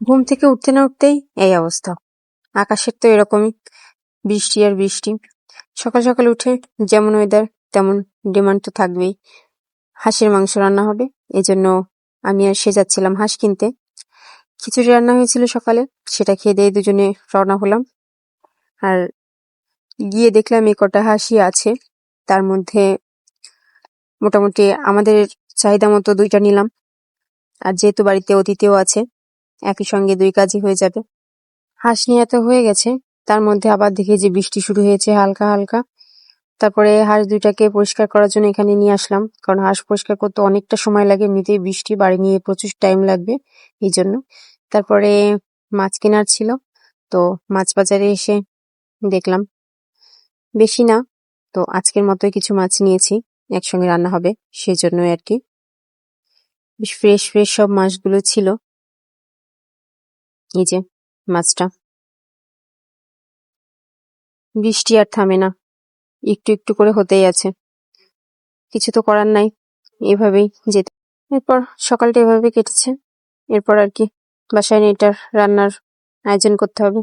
ঘুম থেকে উঠতে না উঠতেই এই অবস্থা। আকাশের তো এরকমই, বৃষ্টি আর বৃষ্টি। সকাল সকাল উঠে যেমন ওয়েদার তেমন ডিমান্ড তো থাকবেই। হাঁসের মাংস রান্না হবে, এজন্য আমি আর সে যাচ্ছিলাম হাঁস কিনতে। খিচুড়ি রান্না হয়েছিল সকালে, সেটা খেয়ে দিয়ে দুজনে রওনা হলাম। আর গিয়ে দেখলাম এই কটা হাঁসই আছে, তার মধ্যে মোটামুটি আমাদের চাহিদা মতো 2টা নিলাম। আর যেহেতু বাড়িতে অতিথিও আছে, একই সঙ্গে 2 কাজই হয়ে যাবে। হাঁস নিয়ে এত হয়ে গেছে, তার মধ্যে আবার দেখি যে বৃষ্টি শুরু হয়েছে হালকা হালকা। তারপরে হাঁস 2টাকে পরিষ্কার করার জন্য এখানে নিয়ে আসলাম, কারণ হাঁস পরিষ্কার করতে অনেকটা সময় লাগে, এমনিতেই বৃষ্টি, বাড়ি নিয়ে প্রচুর টাইম লাগবে এই জন্য। তারপরে মাছ কেনার ছিল, তো মাছ বাজারে এসে দেখলাম বেশি না, তো আজকের মতোই কিছু মাছ নিয়েছি, একসঙ্গে রান্না হবে সেজন্য আর কি। বেশ ফ্রেশ ফ্রেশ সব মাছগুলো ছিল। এই যে মাছটা, বৃষ্টি আর থামে না, একটু একটু করে হতেই আছে, কিছু তো করার নাই, এভাবেই যেতে। এরপর সকালটা এভাবে কেটেছে। এরপর আর কি বাসায় এটার রান্নার আয়োজন করতে হবে।